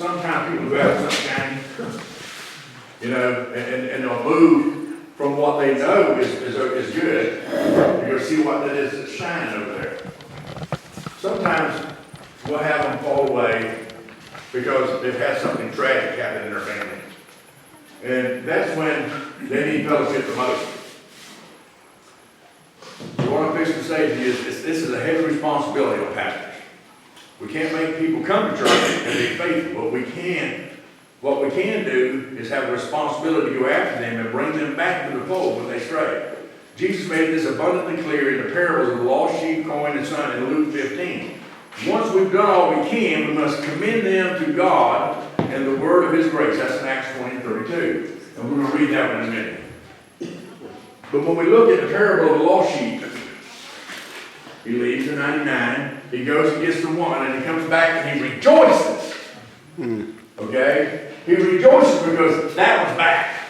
sometimes people go out of sunshine, you know, and they'll move from what they know is good. You're going to see what that is that's shining over there. Sometimes we'll have them fall away because they've had something tragic happen in their family. And that's when they need fellowship the most. So what I'm fixing to say to you is this is a heavy responsibility on pastors. We can't make people come to church and be faithful, but what we can do is have a responsibility to go after them and bring them back to the fold when they stray. Jesus made this abundantly clear in the parables of the lost sheep, coin, and son in Luke 15. Once we've done all we can, we must commend them to God and the word of his grace. That's in Acts 20:32. And we're going to read that one in a minute. But when we look at the parable of the lost sheep, he leaves the 99, he goes and gets the one, and he comes back and he rejoices. Okay? He rejoices because that one's back.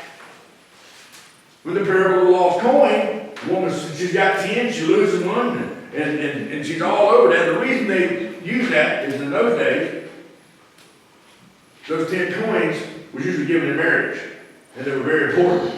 With the parable of the lost coin, the woman, she's got 10, she loses one, and she's all over that. The reason they use that is in those days, those 10 coins was usually given in marriage, and they were very important.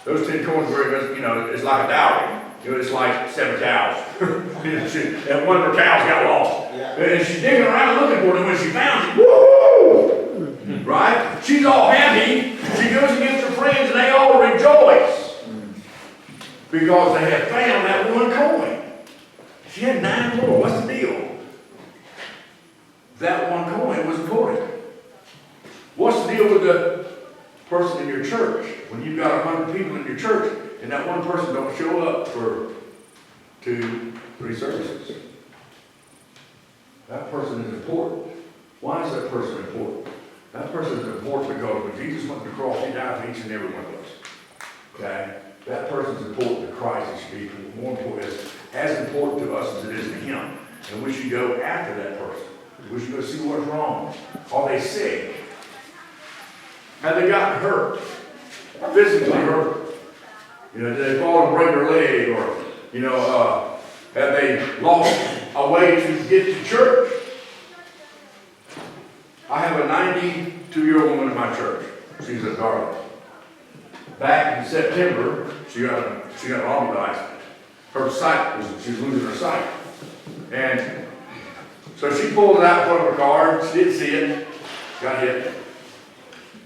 Those 10 coins were, you know, it's like a dowry. You know, it's like 7 cows. And one of her cows got lost. Yeah. And she's digging around looking for it, and when she found it, woo! Right? She's all happy. She goes and gets her friends, and they all rejoice. Because they had found that one coin. She had 9 more. What's the deal? That one coin was important. What's the deal with the person in your church? When you've got 100 people in your church, and that one person don't show up for 2, 3 services. That person is important. Why is that person important? That person is important because when Jesus went to the cross, he died for each and every one of us. Okay? That person is important to Christ. It should be more important, as important to us as it is to him. And we should go after that person. We should go see what's wrong. Are they sick? Have they gotten hurt? Physically hurt? You know, did they fall and break their leg, or, you know, have they lost a way to get to church? I have a 92-year-old woman in my church. She's a darling. Back in September, she got an automobile accident. Her sight she was losing her sight. And so she pulled it out in front of her car. She didn't see it. Got hit.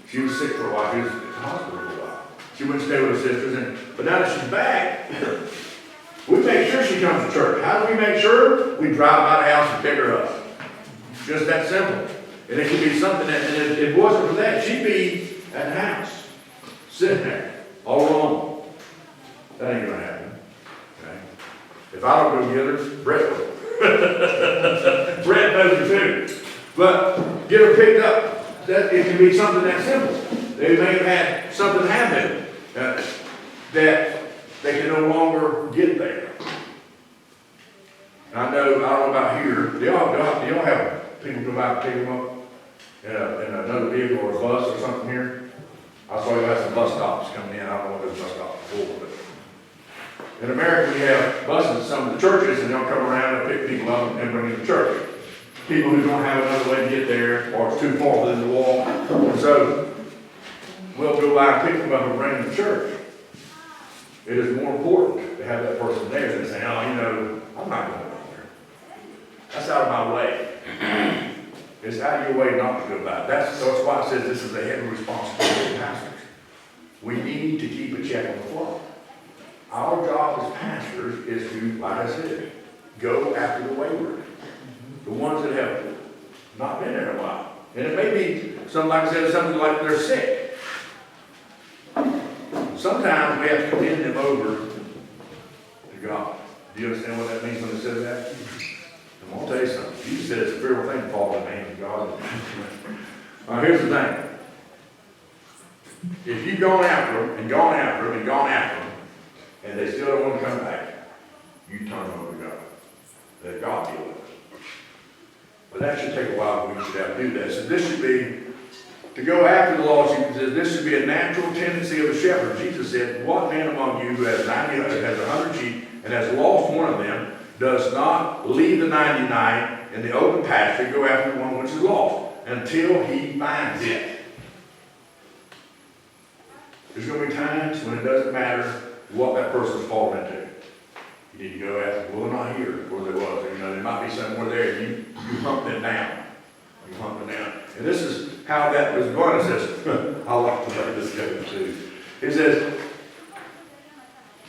She was sick for a while. She was at the hospital for a while. She went to stay with her sisters, but now that she's back, we make sure she comes to church. How do we make sure? We drive by the house and pick her up. Just that simple. And it could be something that, and if it wasn't for that, she'd be at the house, sitting there, all alone. That ain't gonna happen. Okay? If I don't go get her, Brett will. Brett knows her too. But get her picked up. It can be something that simple. They may have had something happen that they can no longer get there. I don't know about here. Do y'all have people come out and pick them up in another vehicle or a bus or something here? I saw you had some bus stops coming in. I don't know what those bus stops are for, but in America we have buses at some of the churches, and they'll come around and pick people up and bring them to church. People who don't have another way to get there, or it's too far for them to walk. And so we'll go by and pick them up and bring them to church. It is more important to have that person there than saying, oh, you know, I'm not going there. That's out of my way. It's out of your way not to go by. That's why it says this is a heavy responsibility of pastors. We need to keep a check on the flock. Our job as pastors is to, like I said, go after the wayward. The ones that have not been there in a while. And it may be, something like I said, something like they're sick. Sometimes we have to commend them over to God. Do you understand what that means when it says that? I'm going to tell you something. Jesus said it's a fearful thing to fall in the name of God. Now here's the thing. If you've gone after them, and gone after them, and gone after them, and they still don't want to come back, you turn them over to God. Let God deal with it. But that should take a while for we should have to do that. So this should be, to go after the lost sheep, this should be a natural tendency of a shepherd. Jesus said, what man among you who has 100 sheep and has lost one of them does not leave the 99 in the open pasture and go after the one which is lost? until he finds it. There's going to be times when it doesn't matter what that person's fallen into. You need to go ask, well, they're not here where they was. You know, they might be somewhere there. You hunt them down. You hunt them down. And this is how that was going. It says, I like to play this game too. It says,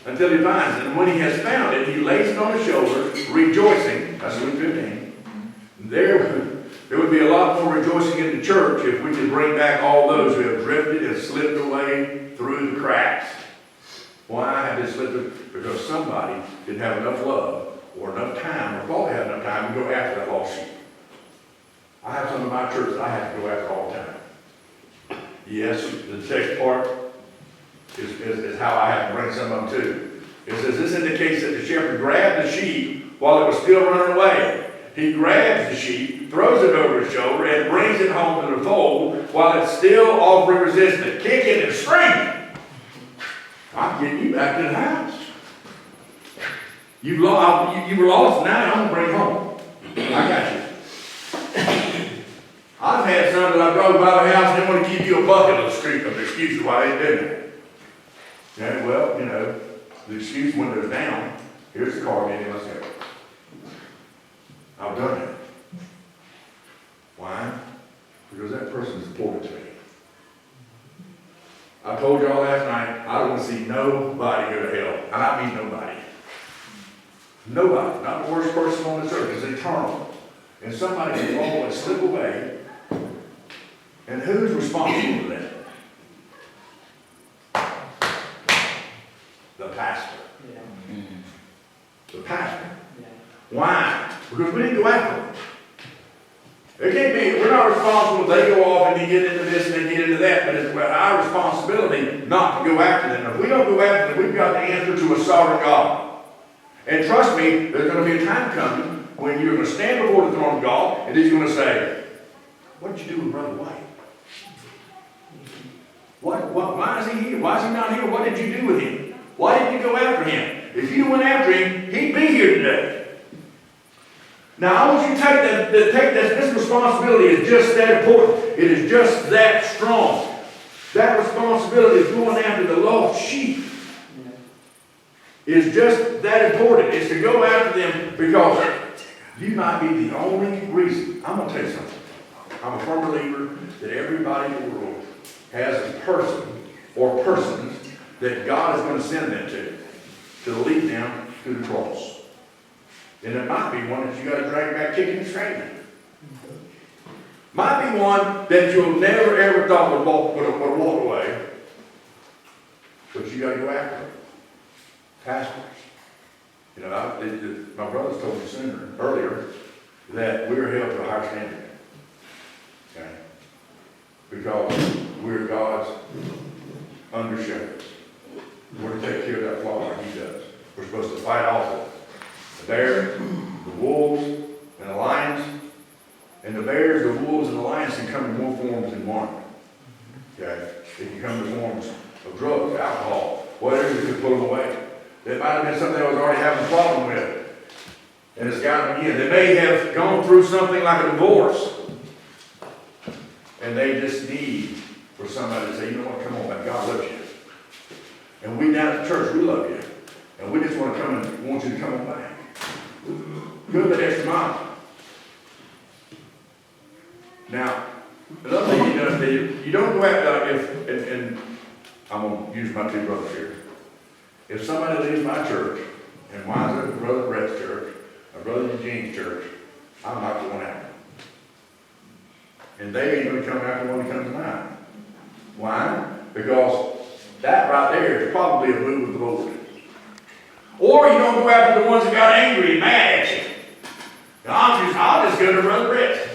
until he finds it. And when he has found it, he lays it on his shoulders, rejoicing. That's Luke 15. There would be a lot more rejoicing in the church if we could bring back all those who have drifted and slipped away through the cracks. Why have they slipped? Because somebody didn't have enough love or enough time, or thought they had enough time to go after that lost sheep. I have some of my church that I have to go after all the time. Yes, the text part is how I have to bring some of them too. It says, this indicates that the shepherd grabbed the sheep while it was still running away. He grabs the sheep, throws it over his shoulder, and brings it home to the fold while it's still offering resistance, kicking and screaming. I'm getting you back to the house. You were lost, now I'm going to bring you home. I got you. I've had some that I drove by the house and they want to give you a bucket of excuses why they did it. Yeah, well, you know, the excuse window's down. Here's the car, man, let's go. I've done it. Why? Because that person is important to me. I told y'all last night, I don't want to see nobody go to hell. And I mean nobody. Nobody. Not the worst person on this earth. It's eternal. And somebody can fall and slip away. And who's responsible for that? The pastor. Yeah. The pastor. Yeah. Why? Because we didn't go after them. It can't be, we're not responsible if they go off and they get into this and they get into that, but it's our responsibility not to go after them. If we don't go after them, we've got the answer to a sovereign God. And trust me, there's going to be a time coming when you're going to stand before the throne of God and he's going to say, what did you do with Brother White? Why is he here? Why is he not here? What did you do with him? Why didn't you go after him? If you went after him, he'd be here today. Now, I want you to take this responsibility is just that important. It is just that strong. That responsibility of going after the lost sheep is just that important. It's to go after them because you might be the only reason. I'm going to tell you something. I'm a firm believer that everybody in the world has a person or persons that God is going to send them to lead them to the cross. And it might be one that you got to drag back kicking and screaming. Might be one that you'll never ever thought would walk away. But you got to go after it. Pastors. You know, my brothers told me earlier that we're held to a higher standard. Okay? Because we're God's under shepherds. We're to take care of that flock like he does. We're supposed to fight off it. The bear, the wolves, and the lions. And the bears, the wolves, and the lions can come in more forms than one. Okay? They can come in forms of drugs, alcohol, whatever that could pull them away. That might have been something they was already having a problem with. And it's got them again. They may have gone through something like a divorce. And they just need for somebody to say, you know what, come on, man, God loves you. And we down at the church, we love you. And we just want you to come on back. Go that extra mile. Now, another thing you know, you don't go after, and I'm going to use my two brothers here. If somebody leaves my church and winds up at Brother Brett's church, or Brother Eugene's church, I'm not going after them. And they ain't going to come after the one that comes to mine. Why? Because that right there is probably a move of the Lord. Or you don't go after the ones that got angry and mad at you. I'll just go to Brother Brett.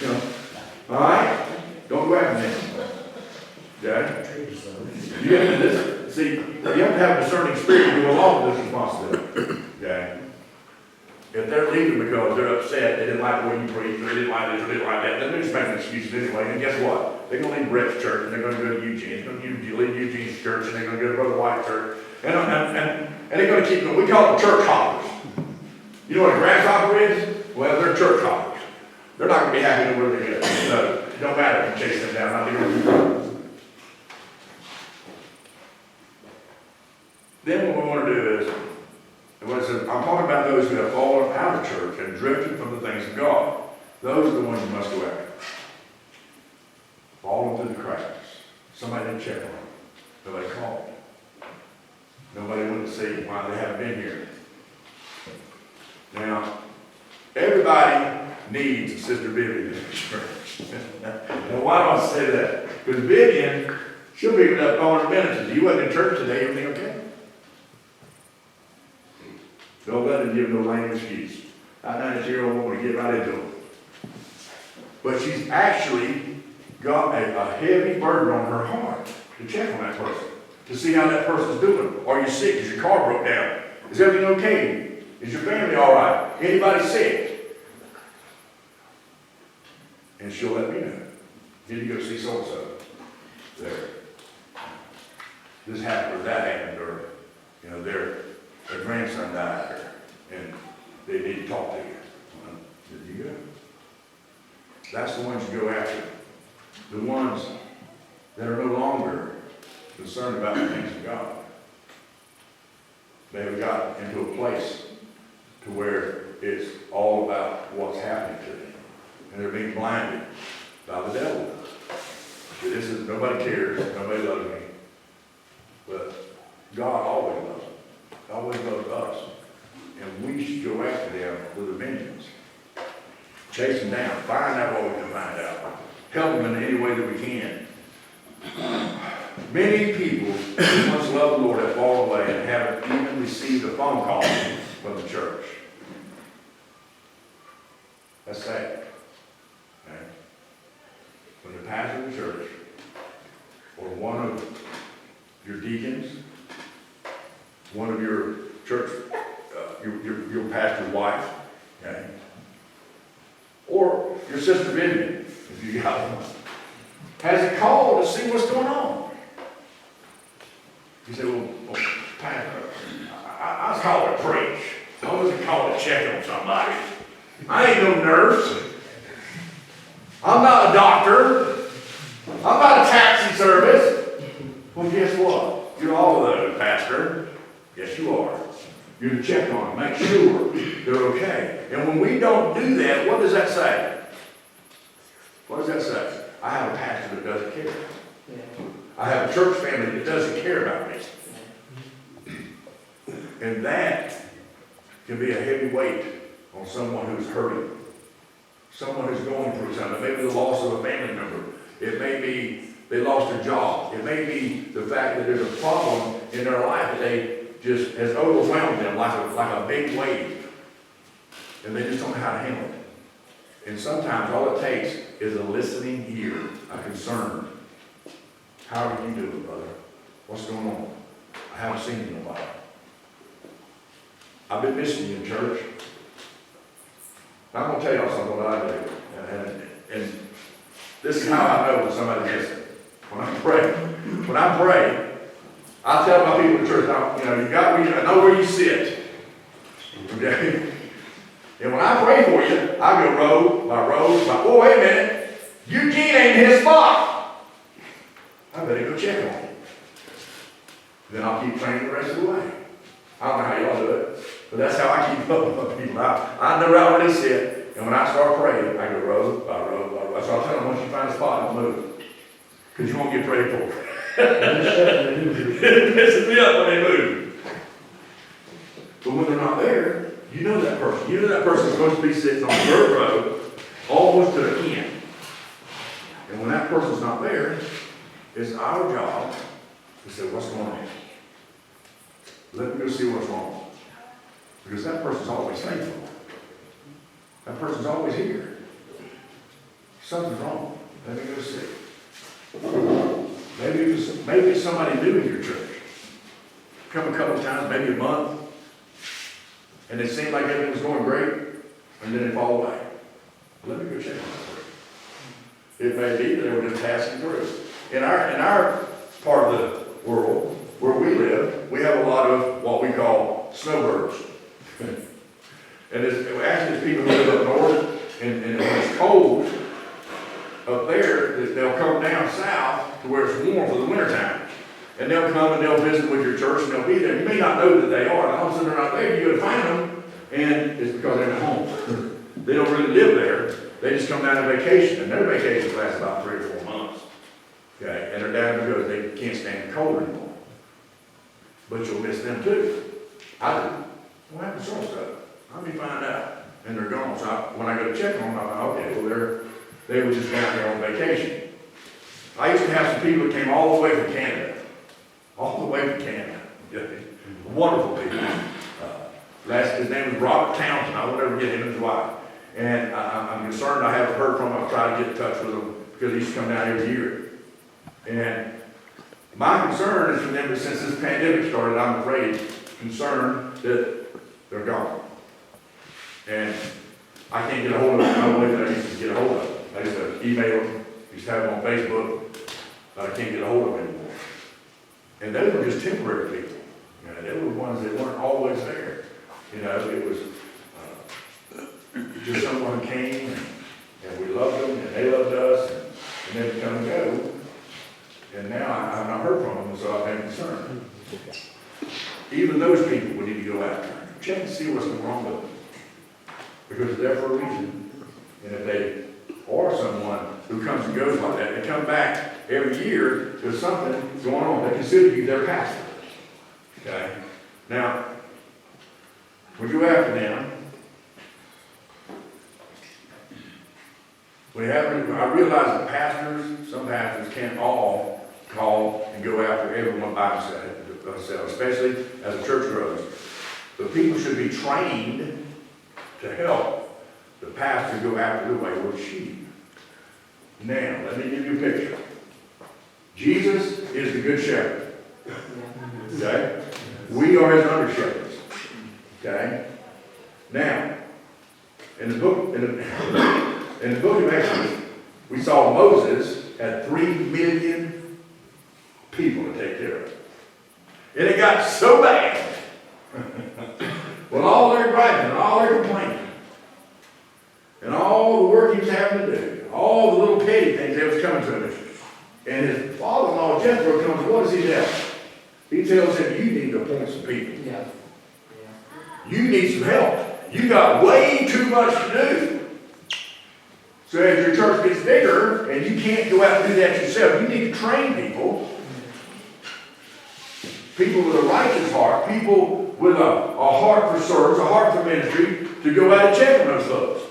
You know, all right? Don't go after them. Okay? You have to, see, you have to have a discerning spirit to go along with this responsibility. Okay? If they're leaving because they're upset, they didn't like the way you preach, or they didn't like this, or they didn't like that, then they're just making excuses anyway. And guess what? They're going to leave Brett's church, and they're going to go to Eugene's. They're going to leave Eugene's church, and they're going to go to Brother White's church. And they're going to keep going. We call them church hoppers. You know what a grasshopper is? Well, they're church hoppers. they're not going to be happy where they go. No, it don't matter if you chase them down. Not doing. Then what we want to do is, I'm talking about those who have fallen out of church and drifted from the things of God. Those are the ones you must go after. Falling through the cracks. Somebody didn't check on them. Nobody called. Nobody went to see why they haven't been here. Now, everybody needs a Sister Vivian in the church. Now, why do I say that? Because Vivian, she'll be up on her minutes. You wasn't in church today, everything okay? Don't let him give no lame excuse. I 90-year-old woman to get right into it. But she's actually got a heavy burden on her heart to check on that person, to see how that person's doing. Are you sick? Is your car broke down? Is everything okay? Is your family all right? Anybody sick? And she'll let me know. Did you go see so-and-so? There. This happened or that happened, or, you know, their grandson died, and they need to talk to you. Well, there you go. That's the ones you go after. The ones that are no longer concerned about the things of God. They have gotten into a place to where it's all about what's happening to them. And they're being blinded by the devil. This is, nobody cares, nobody loves me. But God always loves them. Always loves us. And we should go after them with a vengeance. Chase them down. Find out what we can find out. Help them in any way that we can. Many people who once loved the Lord have fallen away and haven't even received a phone call from the church. That's sad. Okay? When the pastor of the church or one of your deacons, one of your church, your pastor's wife, okay, or your sister Vivian, if you got one, has a call to see what's going on. You say, well Pastor, I was called to preach. I wasn't called to check on somebody. I ain't no nurse. I'm not a doctor. I'm not a taxi service. Well, guess what? You're all of those, Pastor. Yes, you are. You're to check on them, make sure they're okay. And when we don't do that, what does that say? What does that say? I have a pastor that doesn't care. I have a church family that doesn't care about me. And that can be a heavy weight on someone who's hurting. Someone who's going through something. Maybe the loss of a family member. It may be they lost their job. It may be the fact that there's a problem in their life that they just has overwhelmed them like a big wave. And they just don't know how to handle it. And sometimes all it takes is a listening ear, a concern. How are you doing, brother? What's going on? I haven't seen you in a while. I've been missing you in church. I'm going to tell y'all something what I do. And this is how I know when somebody's missing. When I pray, I tell my people in church, you got me, I know where you sit. Okay? And when I pray for you, I go row by row by, oh, wait a minute. Eugene ain't in his spot. I better go check on him. Then I'll keep praying the rest of the way. I don't know how y'all do it, but that's how I keep up with my people. I know right where they sit, and when I start praying, I go row by row by row. So I'll tell them, once you find a spot, don't move. Because you won't get prayed for. It pisses me up when they move. But when they're not there, you know that person. You know that person's supposed to be sitting on the third row, almost to the end. And when that person's not there, it's our job to say, what's going on? Let me go see what's wrong. Because that person's always faithful. That person's always here. Something's wrong. Let me go see. Maybe it's somebody new in your church. Come a couple of times, maybe a month, and it seemed like everything was going great, and then it fall away. Let me go check on that person. It may be that they were just passing through. In our part of the world, where we live, we have a lot of what we call snowbirds. And actually, there's people who live up north, and when it's cold up there, they'll come down south to where it's warm for the wintertime. And they'll come and they'll visit with your church and they'll be there. You may not know that they are, and all of a sudden they're not there, you go to find them, and it's because they're at home. They don't really live there, they just come down on vacation, and their vacations last about 3 or 4 months. Okay, and they're down because they can't stand the cold anymore. But you'll miss them too. I do. What happened to some stuff? Let me find out. And they're gone. So when I go to check on them, I go, okay, well they were just down there on vacation. I used to have some people that came all the way from Canada. All the way from Canada. Wonderful people. His name was Robert Townsend. I will never get him and his wife. And I'm concerned I haven't heard from him. I'll try to get in touch with him because he used to come down every year. And my concern is for them that since this pandemic started, I'm afraid, concerned that they're gone. And I can't get a hold of them. No way that I used to get a hold of them. I used to email them, used to have them on Facebook, but I can't get a hold of them anymore. And they were just temporary people. You know, they were ones that weren't always there. You know, it was just someone who came and we loved them and they loved us and they would come and go. And now I've not heard from them, so I've been concerned. Even those people we need to go after. Check and see what's going wrong with them. Because they're there for a reason. And if they are someone who comes and goes like that, they come back every year, there's something going on. They consider you their pastor. Okay? Now, we go after them. I realize that pastors, some pastors can't all call and go after everyone by themselves, especially as a church grows. But people should be trained to help the pastor go after the wayward sheep. Now, let me give you a picture. Jesus is the good shepherd. Okay? We are his under shepherds. Okay? Now, in the book of Exodus, we saw Moses had 3 million people to take care of. And it got so bad. With all their griping and all their complaining, and all the work he was having to do, all the little petty things that was coming to him. And his father-in-law, Jethro, comes, what does he tell him? He tells him, you need to appoint some people. Yeah. You need some help. You got way too much to do. So as your church gets bigger, and you can't go out and do that yourself, you need to train people. People with a righteous heart, people with a heart for service, a heart for ministry, to go out and check on those folks.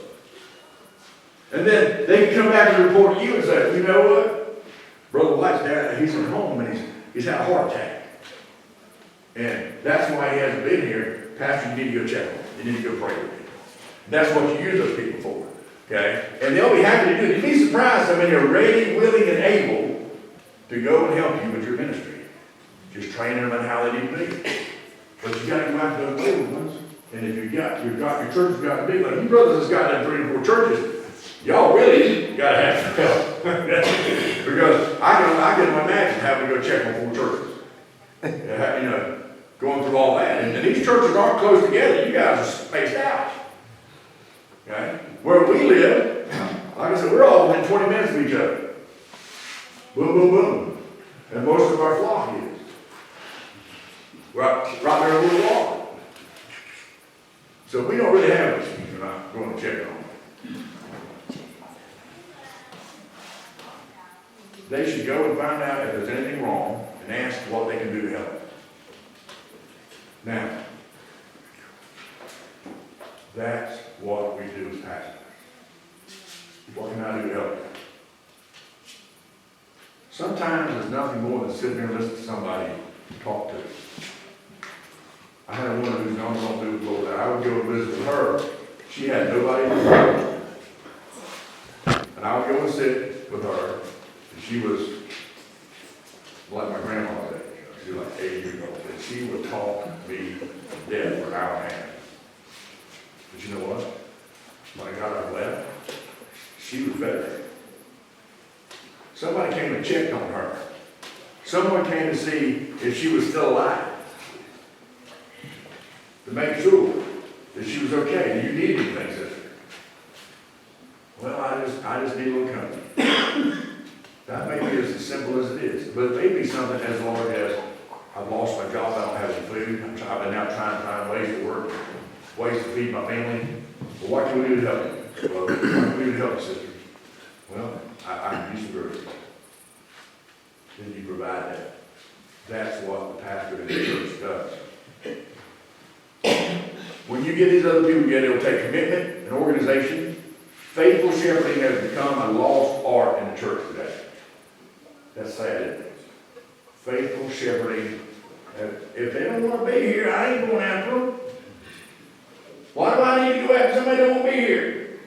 And then they can come back and report to you and say, you know what? Brother White's down, he's at home and he's had a heart attack. And that's why he hasn't been here. Pastor, you need to go check on him. You need to go pray with him. That's what you use those people for. Okay? And they'll be happy to do it. You'd be surprised how many are ready, willing, and able to go and help you with your ministry. Just training them on how they need to be. But you got to go out to those wayward ones. And if your church has got to be like you brothers has got them 3 or 4 churches, y'all really got to have some help. Because I can imagine having to go check on 4 churches. You know, going through all that. And these churches aren't close together. You guys are spaced out. Okay? Where we live, like I said, we're all within 20 minutes of each other. Boom, boom, boom. And most of our flock is. Right there where we walk. So we don't really have an excuse when I'm going to check on them. They should go and find out if there's anything wrong and ask what they can do to help. Now, that's what we do as pastors. What can I do to help you? Sometimes there's nothing more than sitting there and listening to somebody talk to. I had a woman who's gone on through the Lord. I would go and visit with her. She had nobody to her. And I would go and sit with her. And she was like my grandma's age. She was like 80 years old. And she would talk me to death for an hour and a half. But you know what? When I got her left, she was better. Somebody came and checked on her. Someone came to see if she was still alive. To make sure that she was okay. And you needed anything, sister. just need a little company. That may be as simple as it is, but it may be something as large as, I've lost my job, I don't have any food, I've been out trying to find ways to work, ways to feed my family. Well, what can we do to help you? Well, what can we do to help you, sister? Well, I can use some groceries. Then you provide that. That's what the pastor in the church does. When you get these other people together, it'll take commitment and organization. Faithful shepherding has become a lost art in the church today. That's sad, isn't it? Faithful shepherding. If they don't want to be here, I ain't going after them. Why do I need to go after somebody that don't want to be here?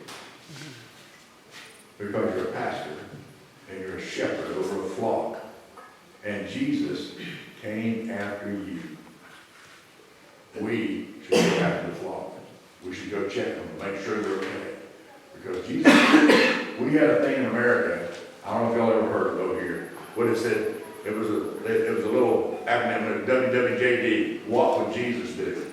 Because you're a pastor and you're a shepherd over a flock. And Jesus came after you. We should go after the flock. We should go check them, make sure they're okay. Because Jesus, we had a thing in America, I don't know if y'all ever heard of it over here, what it said, it was a little acronym, WWJD, what would Jesus do?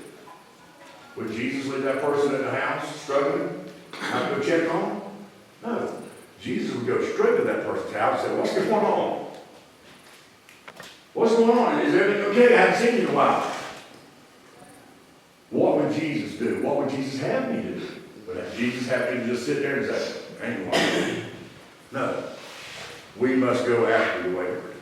Would Jesus leave that person in the house struggling? Not go check on them? No. Jesus would go straight to that person's house and say, what's going on? What's going on? Is everything okay? I haven't seen you in a while. What would Jesus do? What would Jesus have me to do? Would Jesus have me to just sit there and say, ain't one? No. We must go after the wayward.